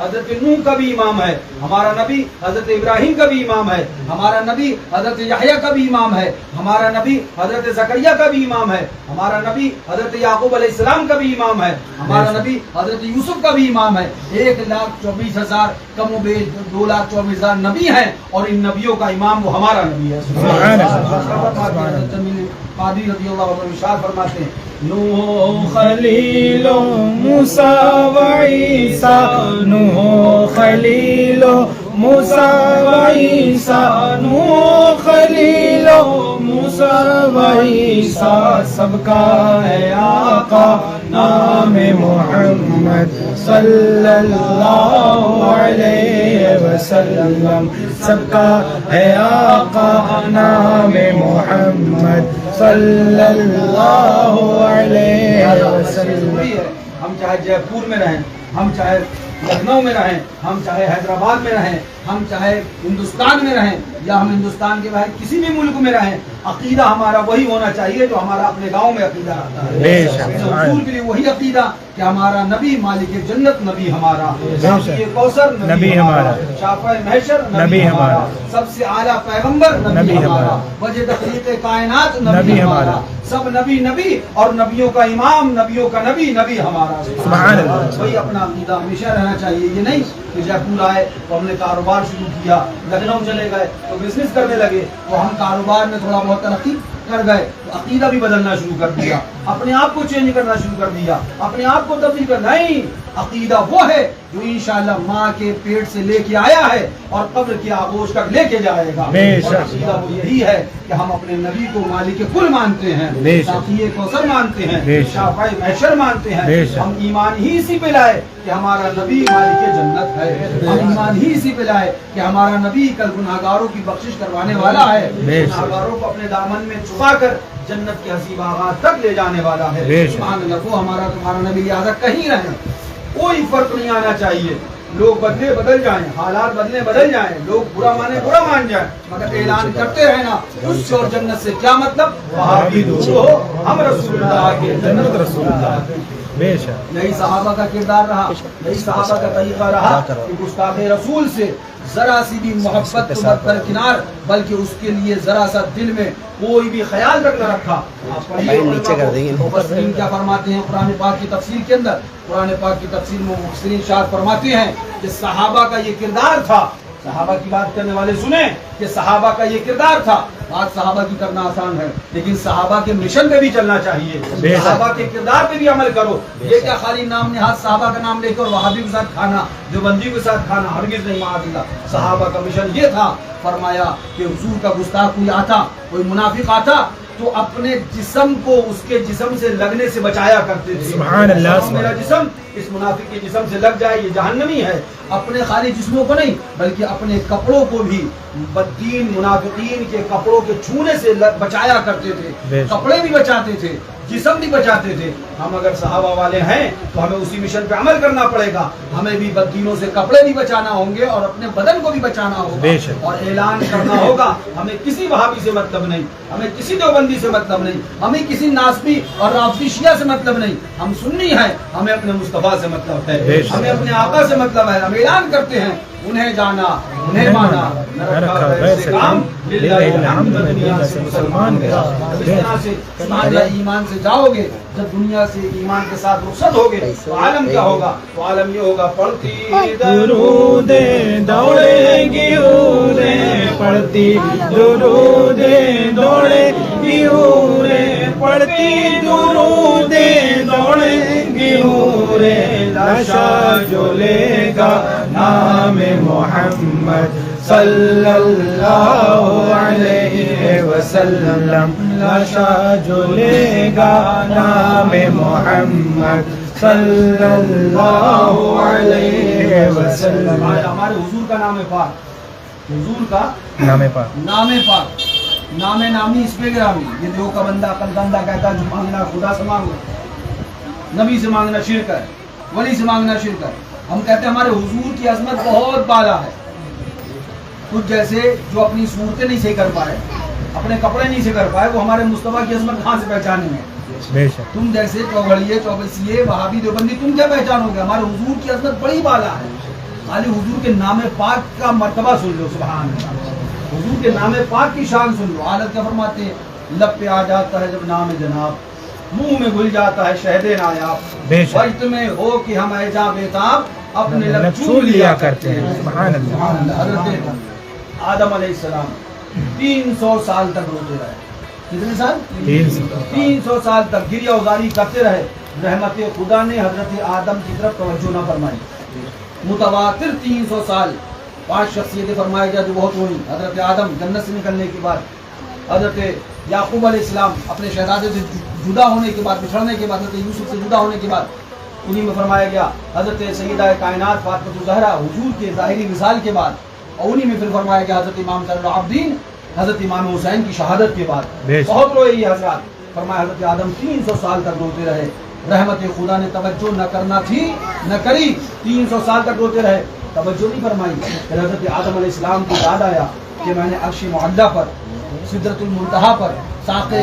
حضرت نوح کا بھی امام ہے، ہمارا نبی حضرت ابراہیم کا بھی امام ہے، ہمارا نبی حضرت یحییٰ کا بھی امام ہے، ہمارا نبی حضرت زکریا کا بھی امام ہے، ہمارا نبی حضرت یعقوب علیہ السلام کا بھی امام ہے، ہمارا نبی حضرت یوسف کا بھی امام ہے۔ 1,24,000 کم و بیش 2,24,000 نبی ہیں، اور ان نبیوں کا امام وہ ہمارا نبی ہے۔ قادری رضی اللہ عنہ ارشاد فرماتے ہیں نوح خلیل موسیٰ و عیسیٰ، نوح خلیل موسیٰ و عیسیٰ، نوح خلیل موسیٰ و عیسیٰ، سب کا ہے آقا نام محمد صلی اللہ علیہ وسلم، سب کا ہے آقا نام محمد صلی اللہ علیہ وسلم۔ ہم چاہے جے پور میں رہیں، ہم چاہے لکھنؤ میں رہیں، ہم چاہے حیدرآباد میں رہیں، ہم چاہے ہندوستان میں رہیں، یا ہم ہندوستان کے باہر کسی بھی ملک میں رہیں، عقیدہ ہمارا وہی ہونا چاہیے جو ہمارا اپنے گاؤں میں عقیدہ رہتا ہے۔ حضور کے لیے وہی عقیدہ کہ ہمارا نبی مالک جنت نبی ہمارا، شافع کوثر نبی ہمارا، شافع محشر نبی ہمارا، سب سے اعلیٰ پیغمبر نبی ہمارا، وجہ تخلیق کائنات نبی ہمارا، سب نبی نبی اور نبیوں کا امام، نبیوں کا نبی نبی ہمارا۔ سبحان اللہ۔ وہی اپنا عقیدہ ہمیشہ رہنا چاہیے، یہ نہیں کہ جے پور آئے تو ہم نے کاروبار شروع کیا، لکھنؤ چلے گئے تو بزنس کرنے لگے تو ہم کاروبار میں تھوڑا بہت ترقی کر گئے تو عقیدہ بھی بدلنا شروع کر دیا، اپنے آپ کو چینج کرنا شروع کر دیا، اپنے آپ کو تبدیل کرنا۔ نہیں، عقیدہ وہ ہے جو انشاءاللہ ماں کے پیٹ سے لے کے آیا ہے اور قبر کی آغوش تک لے کے جائے گا۔ اور عقیدہ وہ یہی ہے کہ ہم اپنے نبی کو مالک کل مانتے ہیں، شافع کوثر مانتے ہیں، شافع محشر مانتے ہیں۔ ہم ایمان ہی اسی پہ لائے کہ ہمارا نبی مالک جنت ہے، ہم ایمان ہی اسی پہ لائے کہ ہمارا نبی کل گناہگاروں کی بخشش کروانے والا ہے، گناہگاروں کو اپنے دامن میں چھپا کر جنت کے حسین باغات تک لے جانے والا ہے۔ سبحان اللہ۔ وہ ہمارا تمہارا نبی، لہٰذا کہیں رہیں کوئی فرق نہیں آنا چاہیے، لوگ بدلے بدل جائیں، حالات بدلے بدل جائیں، لوگ برا مانے برا مان جائیں، مگر اعلان کرتے رہنا اس سے اور جنت سے کیا مطلب؟ وہابی دور ہو، ہم رسول اللہ کے، جنت رسول اللہ کی۔ یہی صحابہ کا کردار رہا، یہی صحابہ کا طریقہ رہا کہ گستاخ رسول سے ذرا سی بھی محبت تو برکنار، بلکہ اس کے لیے ذرا سا دل میں کوئی بھی خیال تک نہ رکھا۔ مفسرین کیا فرماتے ہیں قرآن پاک کی تفسیر کے اندر؟ قرآن پاک کی تفسیر میں مفسرین ارشاد فرماتے ہیں کہ صحابہ کا یہ کردار تھا، صحابہ کی بات کرنے والے سنیں کہ صحابہ کا یہ کردار تھا۔ بات صحابہ کی کرنا آسان ہے، لیکن صحابہ کے مشن پہ بھی چلنا چاہیے، صحابہ کے کردار پہ بھی عمل کرو۔ یہ کیا خالی نام نہاد صحابہ کا نام لے کر وہابی کے ساتھ کھانا، دیوبندی کے ساتھ کھانا، ہرگز نہیں معاذ اللہ۔ صحابہ کا مشن یہ تھا، فرمایا کہ حضور کا گستاخ کوئی آتا، کوئی منافق آتا تو اپنے جسم کو اس کے جسم سے لگنے سے بچایا کرتے تھے۔ سبحان اللہ۔ میرا جسم اس منافق کے جسم سے لگ جائے یہ جہنمی ہے۔ اپنے خالی جسموں کو نہیں بلکہ اپنے کپڑوں کو بھی بدین منافقین کے کپڑوں کے چھونے سے بچایا کرتے تھے، کپڑے بھی بچاتے تھے، جسم بھی بچاتے تھے۔ ہم اگر صحابہ والے ہیں تو ہمیں اسی مشن پہ عمل کرنا پڑے گا، ہمیں بھی بدینوں سے کپڑے بھی بچانا ہوں گے اور اپنے بدن کو بھی بچانا ہوگا، اور اعلان کرنا ہوگا ہمیں کسی وہابی سے مطلب نہیں، ہمیں کسی دیوبندی سے مطلب نہیں، ہمیں کسی ناسبی اور رافضی شیعہ سے مطلب نہیں، ہم سنی ہیں، ہمیں اپنے مصطفیٰ سے مطلب ہے، ہمیں اپنے آقا سے مطلب ہے۔ ہم اعلان کرتے ہیں انہیں جانا انہیں مانا، نہ رکھا غیر سے کام، للہ الحمد دنیا سے مسلمان گیا۔ اس طرح سے ایمان سے جاؤ گے، جب دنیا سے ایمان کے ساتھ رخصت ہوگے تو عالم کیا ہوگا؟ تو عالم یہ ہوگا پڑھتی درود دوڑے گی اورے، پڑھتی درود دوڑے گی اورے، پڑھتی درود دوڑے گی اورے، لاشا جو لے گا نام محمد صلی اللہ علیہ وسلم، لاشا جو لے گا نام محمد صلی اللہ علیہ وسلم۔ ہمارے حضور کا نام پاک، حضور کا نام پاک، نام پاک، نام نامی اس پہ گرامی۔ یہ دیو کا بندہ عقل بندہ کہتا ہے جو مانگنا خدا سے مانگو، نبی سے مانگنا شرک ہے، ولی سے مانگنا شرک ہے۔ ہم کہتے ہیں ہمارے حضور کی عظمت بہت بالا ہے، کچھ جیسے جو اپنی صورتیں نہیں صحیح کر پائے، اپنے کپڑے نہیں صحیح کر پائے، وہ ہمارے مصطفیٰ کی عظمت کہاں سے پہچانیں گے؟ تم جیسے چوگڑیے چوبسیے وہابی دیوبندی تم کیا پہچانو گے؟ ہمارے حضور کی عظمت بڑی بالا ہے، खाली हुजूर के नाम पाक का मर्तबा सुन लो, सुभान अल्लाह, हुजूर के नाम पाक की शान सुन लो। हालत क्या फरमाते हैं, लब पे आ जाता है जब नाम जनाब, मुंह में घुल जाता है शहदे नायाब, वक्त में हो कि हम ऐजा बेताब अपने लब चूम लिया करते हैं। सुभान अल्लाह। हज़रत आदम अलैहिस्सलाम 300 साल तक रोते रहे। कितने साल? 300 साल तक गिरिया उजारी करते रहे। रहमत खुदा ने हजरत आदम की तरफ तवज्जो न फरमाई। मुतवातिर 300 साल 5 शख्सियतें फरमाई जाती बहुत हुई। हजरत आदम जन्नत से निकलने के बाद, हजरत याकूब अलैहिस्सलाम अपने शहजादे से जुदा होने के बाद, बिछड़ने के बाद, हजरत यूसुफ से जुदा होने के बाद, उन्हीं में फरमाया गया हजरत सैयदा कायनात फातिमा ज़हरा हुजूर के ज़ाहिरी विसाल के बाद, और उन्हीं में फिर फरमाया गया हजरत इमाम ज़ैनुल आबिदीन हजरत इमाम हुसैन की शहादत के बाद बहुत रोए ये हजरत। फरमाया हजरत आदम 300 साल तक रोते रहे। रहमत खुदा ने तवज्जो न करना थी न करी, 300 साल तक रोते रहे, तवज्जो नहीं फरमाई। फिर हजरत आदम अलैहिस्सलाम को याद आया कि मैंने अर्श मुअल्ला पर, सिदरतुल मुंतहा पर, साक़े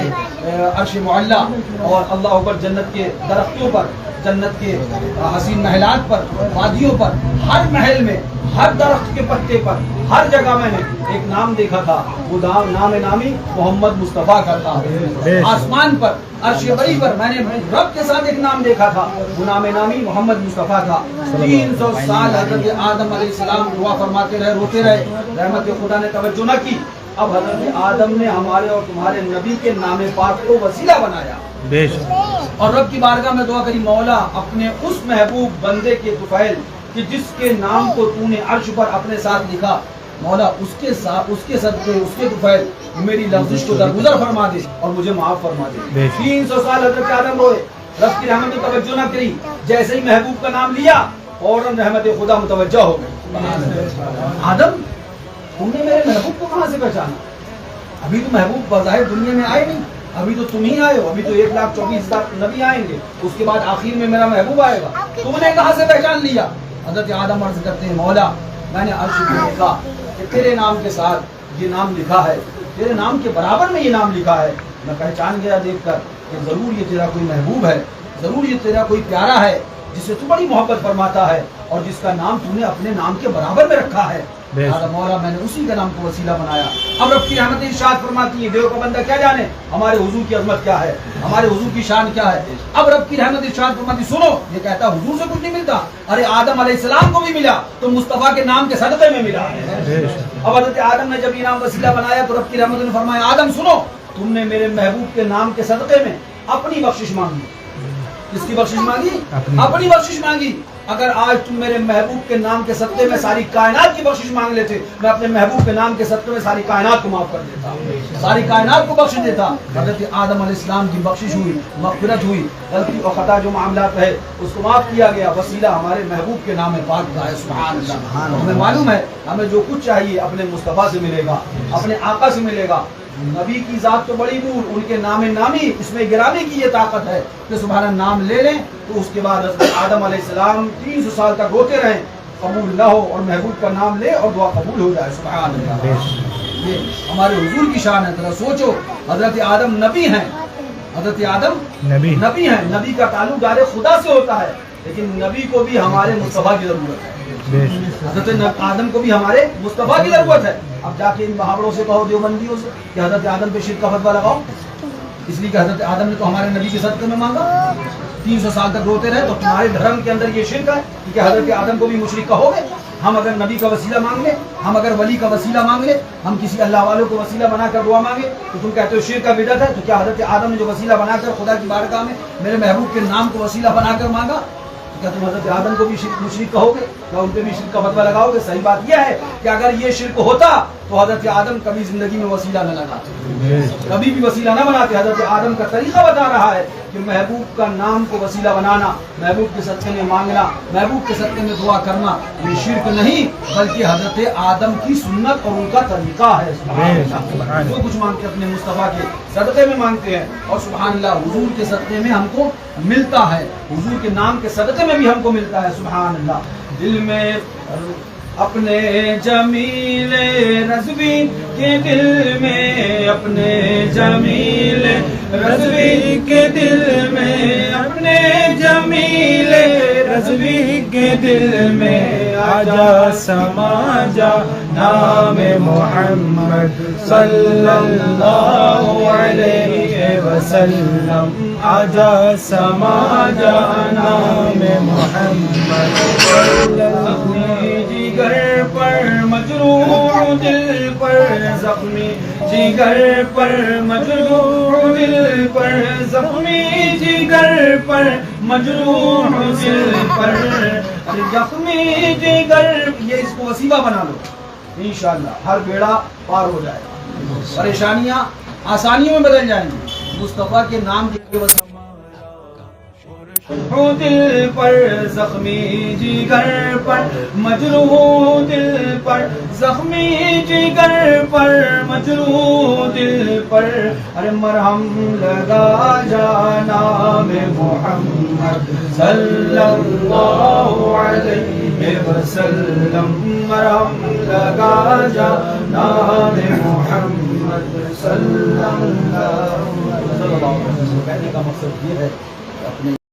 अर्श मुअल्ला और अल्लाह अकबर जन्नत के दरख्तों पर, जन्नत के हसीन महलात पर, वादियों पर, हर महल में, हर दरख्त के पत्ते पर, हर जगह मैंने एक नाम देखा था। वो नाम नामी मोहम्मद मुस्तफ़ा का था। आसमान पर अर्श बरी पर मैंने रब के साथ एक नाम देखा था, वो नाम नामी मोहम्मद मुस्तफ़ा था। 300 साल हजरत आदम अलैहिस्सलाम दुआ फरमाते रहे, रोते रहे, रहमत खुदा ने तवज्जो न की। अब हजरत आदम ने हमारे और तुम्हारे नबी के नाम पाक को वसीला बनाया और रब की बारगाह में दुआ करी, मौला अपने उस महबूब बंदे के तुफैल कि जिसके नाम को तूने अर्श पर अपने साथ लिखा, मौला उसके साथ, उसके सदके, उसके तुफैल मेरी लफ्ज़िश को दरगुजर फरमा दे और मुझे माफ फरमा दे। 300 साल हजरत आदम रोए, रब की रहमत को तवज्जो न करी। जैसे ही महबूब का नाम लिया फौरन रहमत खुदा मुतवज्जह हो गई। आदम तुमने मेरे महबूब को कहाँ से पहचाना? अभी तो महबूब बज़ाहिर दुनिया में आए नहीं, अभी तो तुम ही आए हो। अभी तो 1,24,000 नबी आएंगे, उसके बाद आखिर में मेरा महबूब आएगा, तुमने कहाँ से पहचान लिया? हजरत आदम अर्ज करते हैं, मौला मैंने अर्श पे लिखा कि तेरे नाम के साथ ये नाम लिखा है, तेरे नाम के बराबर में ये नाम लिखा है। मैं पहचान गया देखकर कि जरूर ये तेरा कोई महबूब है, जरूर ये तेरा कोई प्यारा है जिससे तू बड़ी मोहब्बत फरमाता है और जिसका नाम तूने अपने नाम के बराबर में रखा है। मौला मैंने उसी का नाम को वसीला बनाया। अब रब की रहमत इरशाद फरमाती है, देव का बंदा क्या जाने हमारे हुजूर की अजमत क्या है, हमारे हुजूर की शान क्या है। अब रब की रहमत इरशाद फरमाती, सुनो, ये कहता हुजूर से कुछ नहीं मिलता, अरे आदम अलैहिस्सलाम को भी मिला तो मुस्तफा के नाम के सदक़े में मिला। अब हज़रत आदम ने जब ये नाम वसीला बनाया तो रब की रहमत ने फरमाया, आदम सुनो, तुमने मेरे महबूब के नाम के सदक़े में अपनी बख्शिश मांगी। किसकी बख्शिश मांगी? अपनी बख्शिश मांगी। अगर आज तुम मेरे महबूब के नाम के सदक़े में सारी कायनात की बख्शिश मांग लेते, मैं अपने महबूब के नाम के सदक़े में सारी कायनात को माफ कर देता, सारी कायनात को बख्श देता। हज़रत आदम अलैहिस्सलाम की बख्शिश हुई, मग़फ़िरत हुई, गलती और ख़ता जो मामलात है उसको माफ़ किया गया। वसीला हमारे महबूब के नाम पाक का है। सुभान अल्लाह। हमें मालूम है हमें जो कुछ चाहिए अपने मुस्तफ़ा से मिलेगा, अपने आका से मिलेगा। नबी की जात तो बड़ी दूर, उनके नाम नामी इसमें गिराने की ये ताकत है कि सुभान नाम ले लें तो उसके बाद हज़रत आदम अलैहिस्सलाम 300 साल तक रोते रहें, कबूल न हो और महबूब का नाम ले और दुआ कबूल हो जाए। सुभान अल्लाह। ये हमारे हुजूर की शान है। जरा सोचो, हज़रत आदम नबी हैं, हज़रत आदम नबी हैं, नबी का ताल्लुक दारे खुदा से होता है, लेकिन नबी को भी हमारे मुस्तफ़ा की ज़रूरत है। हज़रत आदम को भी हमारे मुस्तफ़ा की ज़रूरत है। अब जाके इन महावरों से कहो, देवबंदियों से, कि हज़रत आदम पे शिर्क का फतवा लगाओ, इसलिए कि हज़रत आदम ने तो हमारे नबी के सदक़े में मांगा। 300 साल तक रोते रहे तो तुम्हारे धर्म के अंदर ये शिर्क है कि हज़रत आदम को भी मुशरिक कहोगे। हम अगर नबी का वसीला मांग ले, हम अगर वली का वसीला मांग ले, हम किसी अल्लाह वालों को वसीला बनाकर दुआ मांगे तो तुम कहते हो शिर्क का बिदअत है। तो क्या हज़रत आदम ने जो वसीला बनाकर खुदा की बारगाह में मेरे महबूब के नाम को वसीला बनाकर मांगा, क्या तुम हज़रत आदम को भी मुशरिक कहोगे? क्या उन पे भी शिर्क का फतवा लगाओगे? सही बात यह है कि अगर ये शिर्क होता तो हज़रत आदम कभी जिंदगी में वसीला न लगाते, कभी भी वसीला न बनाते। हज़रत आदम का तरीका बता रहा है कि महबूब का नाम को वसीला बनाना, महबूब के सदक़े में मांगना, महबूब के सदक़े में दुआ करना, ये शिर्क नहीं बल्कि हज़रत आदम की सुन्नत और उनका तरीका है। जो कुछ मांगते अपने मुस्तफ़ा के सदक़े में मांगते हैं और सुभान अल्लाह हुजूर के सदक़े में हमको मिलता है, हुजूर के नाम के सदक़े में भी हमको मिलता है। सुभान अल्लाह। दिल में اپنے جمیل رضوی کے دل میں، اپنے جمیل رضوی کے دل میں، اپنے جمیل رضوی کے دل میں آجا سما جا نام محمد صلی اللہ علیہ وسلم، آجا سما جا نام محمد صلی اللہ، جگر پر مجروح دل پر زخمی، جگر پر مجروح دل پر زخمی، جگر پر مجروح دل پر زخمی جگر، یہ اس کو وسیلہ بنا لو، انشاءاللہ ہر بیڑا پار ہو جائے گا، پریشانیاں آسانیوں میں بدل جائیں گی مصطفیٰ کے نام کی وسیلہ۔ دل پر زخمی جگر پر مجروح دل پر زخمی جگر پر مجروح دل پر، ارے مرہم لگا جا نام محمد صلی اللہ علیہ وسلم، مرہم لگا جا نام محمد صلی اللہ علیہ وسلم۔ کہنے کا مقصد یہ ہے اپنے